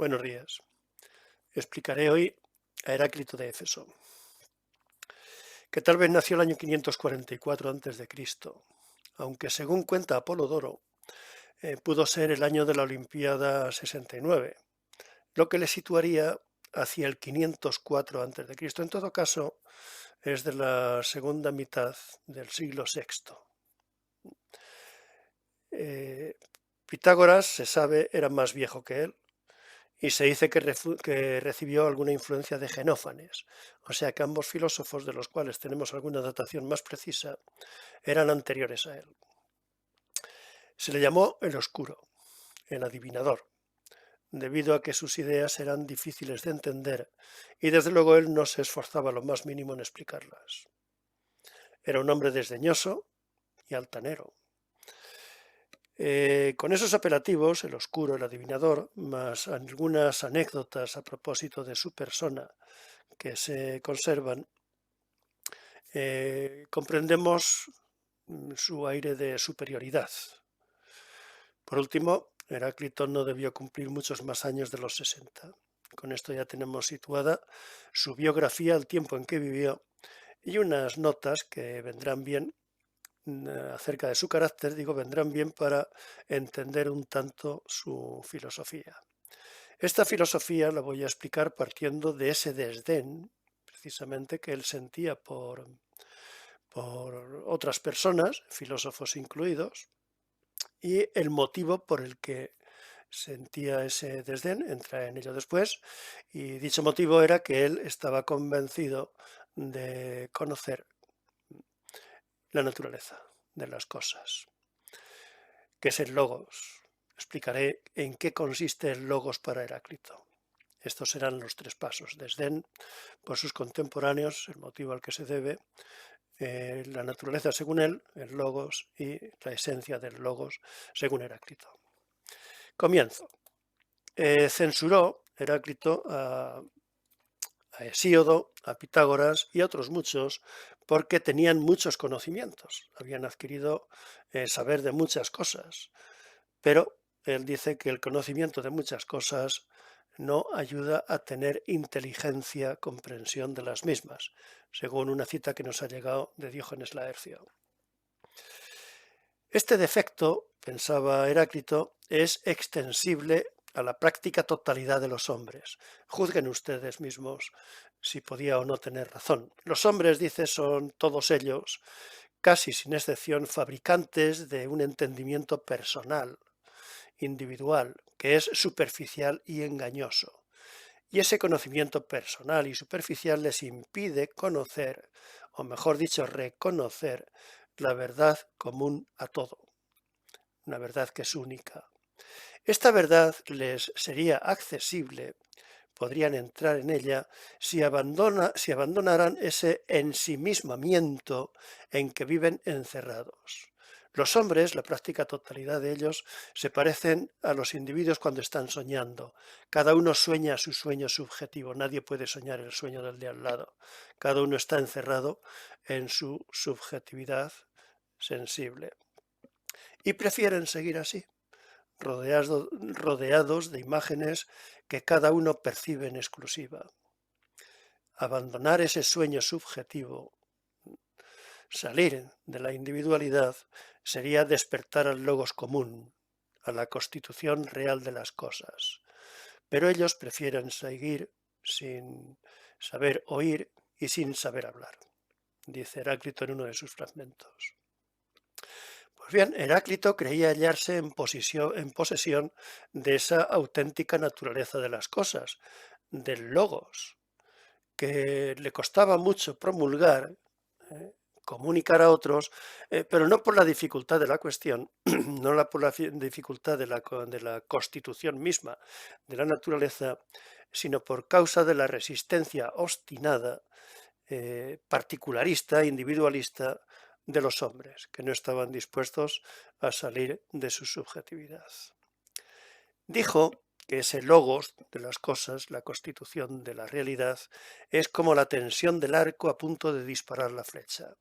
Buenos días. Explicaré hoy a Heráclito de Éfeso, que tal vez nació el año 544 a.C., aunque según cuenta Apolodoro, pudo ser el año de la Olimpiada 69, lo que le situaría hacia el 504 a.C. En todo caso, es de la segunda mitad del siglo VI. Pitágoras, se sabe, era más viejo que él, y se dice que recibió alguna influencia de Genófanes, o sea que ambos filósofos, de los cuales tenemos alguna datación más precisa, eran anteriores a él. Se le llamó el oscuro, el adivinador, debido a que sus ideas eran difíciles de entender y desde luego él no se esforzaba lo más mínimo en explicarlas. Era un hombre desdeñoso y altanero. Con esos apelativos, el oscuro, el adivinador, más algunas anécdotas a propósito de su persona que se conservan, comprendemos su aire de superioridad. Por último, Heráclito no debió cumplir muchos más años de los 60. Con esto ya tenemos situada su biografía, el tiempo en que vivió y unas notas que vendrán bien acerca de su carácter, vendrán bien para entender un tanto su filosofía. Esta filosofía la voy a explicar partiendo de ese desdén, precisamente, que él sentía por otras personas, filósofos incluidos, y el motivo por el que sentía ese desdén, entra en ello después, y dicho motivo era que él estaba convencido de conocer la naturaleza de las cosas, que es el logos. Explicaré en qué consiste el logos para Heráclito. Estos serán los tres pasos: desdén por sus contemporáneos, el motivo al que se debe, la naturaleza según él, el logos, y la esencia del logos según Heráclito. Comienzo. Censuró Heráclito a Hesíodo, a Pitágoras y a otros muchos porque tenían muchos conocimientos, habían adquirido saber de muchas cosas, pero él dice que el conocimiento de muchas cosas no ayuda a tener inteligencia, comprensión de las mismas, según una cita que nos ha llegado de Diógenes Laercio. Este defecto, pensaba Heráclito, es extensible a la práctica totalidad de los hombres. Juzguen ustedes mismos si podía o no tener razón. Los hombres, dice, son todos ellos, casi sin excepción, fabricantes de un entendimiento personal, individual, que es superficial y engañoso. Y ese conocimiento personal y superficial les impide conocer, o mejor dicho, reconocer la verdad común a todo, una verdad que es única. Esta verdad les sería accesible, podrían entrar en ella si abandonaran ese ensimismamiento en que viven encerrados. Los hombres, la práctica totalidad de ellos, se parecen a los individuos cuando están soñando. Cada uno sueña su sueño subjetivo, nadie puede soñar el sueño del de al lado. Cada uno está encerrado en su subjetividad sensible. Y prefieren seguir así, rodeados de imágenes que cada uno percibe en exclusiva. Abandonar ese sueño subjetivo, salir de la individualidad, sería despertar al logos común, a la constitución real de las cosas. Pero ellos prefieren seguir sin saber oír y sin saber hablar, dice Heráclito en uno de sus fragmentos. Pues bien, Heráclito creía hallarse en posesión de esa auténtica naturaleza de las cosas, del logos, que le costaba mucho promulgar, comunicar a otros, pero no por la dificultad de la cuestión, no por la dificultad de la constitución misma de la naturaleza, sino por causa de la resistencia obstinada, particularista, individualista, de los hombres, que no estaban dispuestos a salir de su subjetividad. Dijo que ese logos de las cosas, la constitución de la realidad, es como la tensión del arco a punto de disparar la flecha.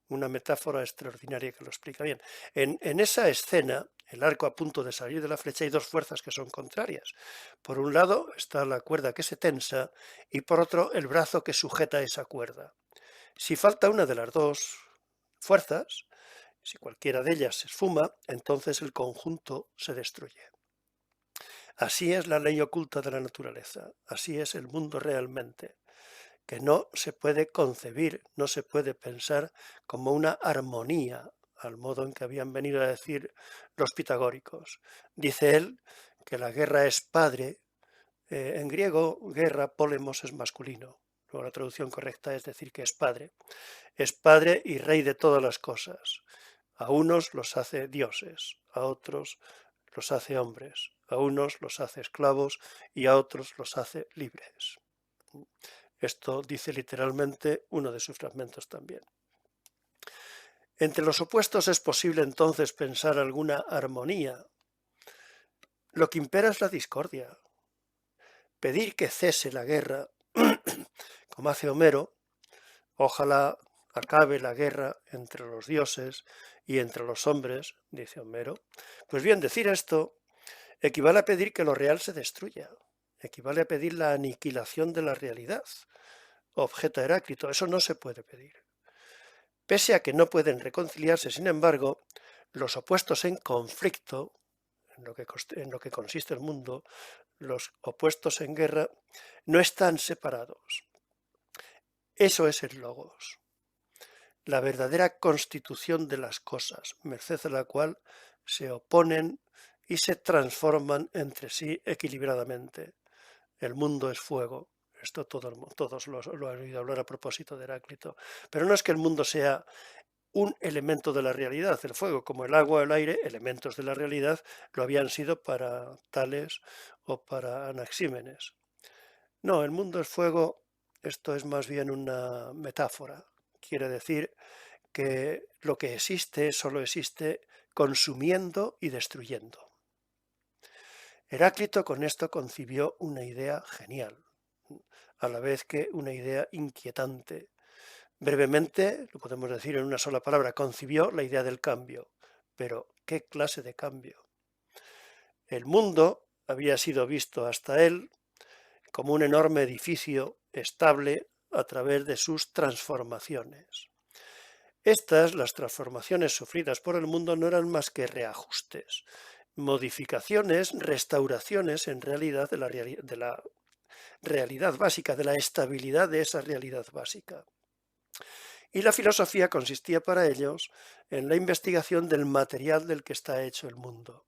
Una metáfora extraordinaria que lo explica bien. En esa escena, el arco a punto de salir de la flecha, hay dos fuerzas que son contrarias. Por un lado está la cuerda que se tensa y por otro el brazo que sujeta esa cuerda. Si falta una de las dos fuerzas, si cualquiera de ellas se esfuma, entonces el conjunto se destruye. Así es la ley oculta de la naturaleza, así es el mundo realmente, que no se puede concebir, no se puede pensar como una armonía, al modo en que habían venido a decir los pitagóricos. Dice él que la guerra es padre, en griego guerra, polemos es masculino, luego la traducción correcta es decir que es padre y rey de todas las cosas. A unos los hace dioses, a otros los hace hombres, a unos los hace esclavos y a otros los hace libres. Esto dice literalmente uno de sus fragmentos también. Entre los opuestos es posible entonces pensar alguna armonía. Lo que impera es la discordia. Pedir que cese la guerra, como hace Homero, ojalá acabe la guerra entre los dioses y entre los hombres, dice Homero. Pues bien, decir esto equivale a pedir que lo real se destruya, equivale a pedir la aniquilación de la realidad. Objeta Heráclito, eso no se puede pedir. Pese a que no pueden reconciliarse, sin embargo, los opuestos en conflicto, en lo que consiste el mundo, los opuestos en guerra, no están separados. Eso es el logos, la verdadera constitución de las cosas, merced a la cual se oponen y se transforman entre sí equilibradamente. El mundo es fuego. Esto todos lo han oído hablar a propósito de Heráclito. Pero no es que el mundo sea un elemento de la realidad. El fuego, como el agua o el aire, elementos de la realidad, lo habían sido para Tales o para Anaxímenes. No, el mundo es fuego, esto es más bien una metáfora. Quiere decir que lo que existe solo existe consumiendo y destruyendo. Heráclito con esto concibió una idea genial, a la vez que una idea inquietante. Brevemente, lo podemos decir en una sola palabra, concibió la idea del cambio. Pero, ¿qué clase de cambio? El mundo había sido visto hasta él como un enorme edificio estable a través de sus transformaciones. Las transformaciones sufridas por el mundo, no eran más que reajustes, modificaciones, restauraciones en realidad de la realidad básica, de la estabilidad de esa realidad básica. Y la filosofía consistía para ellos en la investigación del material del que está hecho el mundo.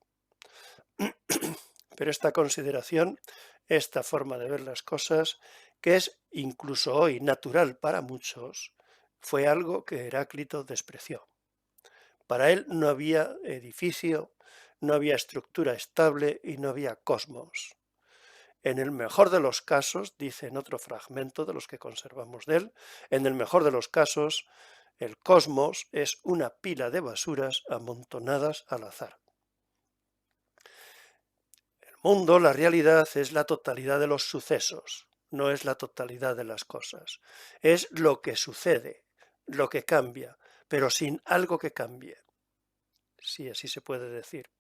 Pero esta consideración, esta forma de ver las cosas, que es incluso hoy natural para muchos, fue algo que Heráclito despreció. Para él no había edificio, no había estructura estable y no había cosmos. En el mejor de los casos, dice en otro fragmento de los que conservamos de él, en el mejor de los casos, el cosmos es una pila de basuras amontonadas al azar. El mundo, la realidad, es la totalidad de los sucesos, no es la totalidad de las cosas. Es lo que sucede, lo que cambia, pero sin algo que cambie. Sí, así se puede decir.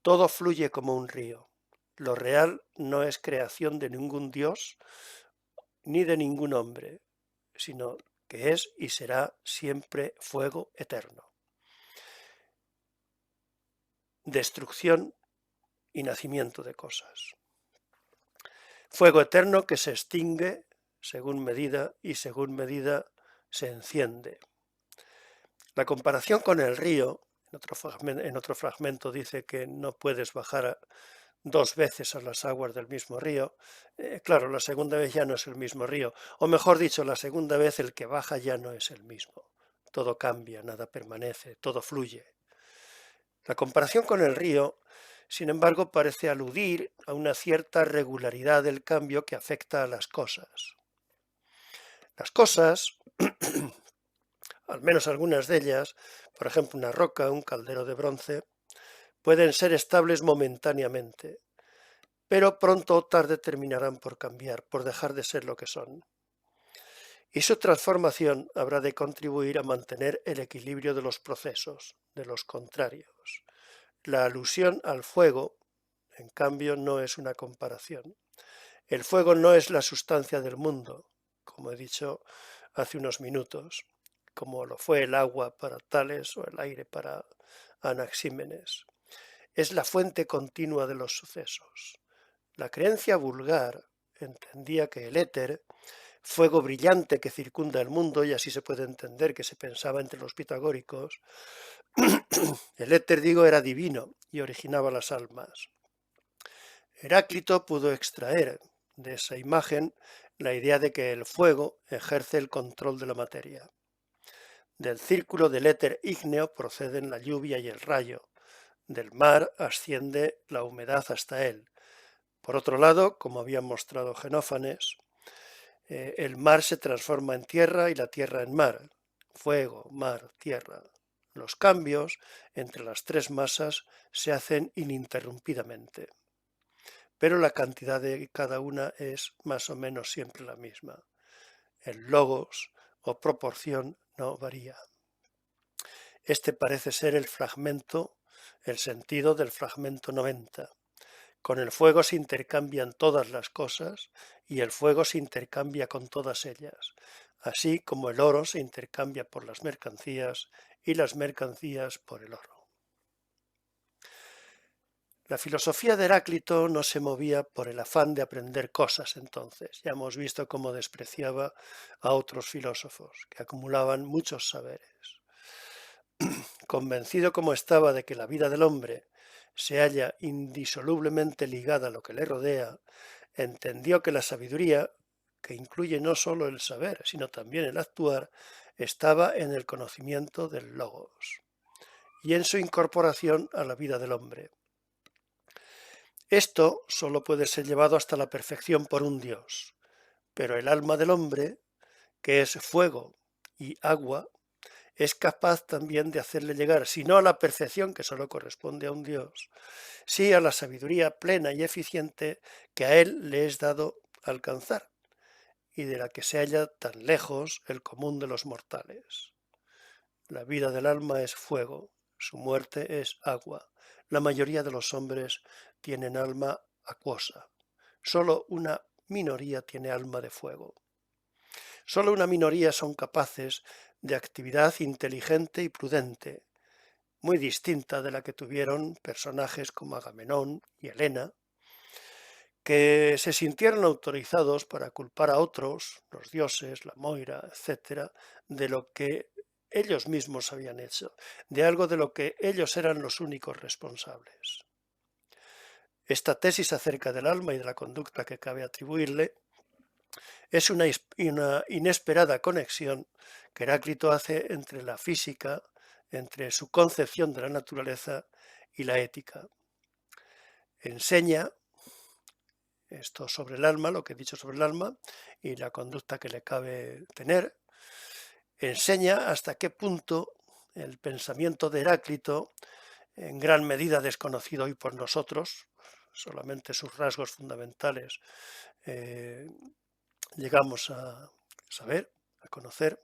Todo fluye como un río. Lo real no es creación de ningún dios ni de ningún hombre, sino que es y será siempre fuego eterno. Destrucción y nacimiento de cosas. Fuego eterno que se extingue según medida y según medida se enciende. La comparación con el río, en otro fragmento dice que no puedes bajar dos veces a las aguas del mismo río. Claro, la segunda vez ya no es el mismo río, o mejor dicho, la segunda vez el que baja ya no es el mismo. Todo cambia, nada permanece, todo fluye. La comparación con el río, sin embargo, parece aludir a una cierta regularidad del cambio que afecta a las cosas. Las cosas, al menos algunas de ellas, por ejemplo una roca, un caldero de bronce, pueden ser estables momentáneamente, pero pronto o tarde terminarán por cambiar, por dejar de ser lo que son. Y su transformación habrá de contribuir a mantener el equilibrio de los procesos, de los contrarios. La alusión al fuego, en cambio, no es una comparación. El fuego no es la sustancia del mundo, como he dicho hace unos minutos, como lo fue el agua para Tales o el aire para Anaxímenes. Es la fuente continua de los sucesos. La creencia vulgar entendía que el éter, fuego brillante que circunda el mundo, y así se puede entender que se pensaba entre los pitagóricos, el éter, digo, era divino y originaba las almas. Heráclito pudo extraer de esa imagen la idea de que el fuego ejerce el control de la materia. Del círculo del éter ígneo proceden la lluvia y el rayo. Del mar asciende la humedad hasta él. Por otro lado, como había mostrado Genófanes, el mar se transforma en tierra y la tierra en mar. Fuego, mar, tierra. Los cambios entre las tres masas se hacen ininterrumpidamente, pero la cantidad de cada una es más o menos siempre la misma. El logos o proporción no varía. Este parece ser el sentido del fragmento 90. Con el fuego se intercambian todas las cosas y el fuego se intercambia con todas ellas, así como el oro se intercambia por las mercancías y las mercancías por el oro. La filosofía de Heráclito no se movía por el afán de aprender cosas entonces. Ya hemos visto cómo despreciaba a otros filósofos que acumulaban muchos saberes. Convencido como estaba de que la vida del hombre se halla indisolublemente ligada a lo que le rodea, entendió que la sabiduría, que incluye no solo el saber, sino también el actuar, estaba en el conocimiento del logos y en su incorporación a la vida del hombre. Esto solo puede ser llevado hasta la perfección por un Dios, pero el alma del hombre, que es fuego y agua, es capaz también de hacerle llegar, si no a la perfección que solo corresponde a un Dios, sí a la sabiduría plena y eficiente que a él le es dado alcanzar y de la que se halla tan lejos el común de los mortales. La vida del alma es fuego, su muerte es agua. La mayoría de los hombres tienen alma acuosa. Solo una minoría tiene alma de fuego. Solo una minoría son capaces de actividad inteligente y prudente, muy distinta de la que tuvieron personajes como Agamenón y Helena, que se sintieron autorizados para culpar a otros, los dioses, la Moira, etc., de lo que ellos mismos habían hecho, de algo de lo que ellos eran los únicos responsables. Esta tesis acerca del alma y de la conducta que cabe atribuirle es una inesperada conexión que Heráclito hace entre la física, entre su concepción de la naturaleza y la ética. Enseña esto sobre el alma, lo que he dicho sobre el alma y la conducta que le cabe tener. Enseña hasta qué punto el pensamiento de Heráclito, en gran medida desconocido hoy por nosotros, solamente sus rasgos fundamentales llegamos a saber, a conocer,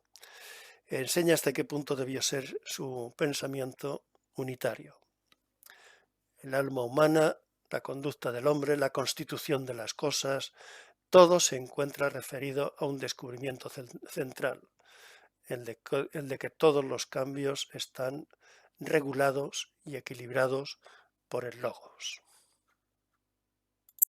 enseña hasta qué punto debió ser su pensamiento unitario. El alma humana, la conducta del hombre, la constitución de las cosas, todo se encuentra referido a un descubrimiento central, el de que todos los cambios están regulados y equilibrados por el logos.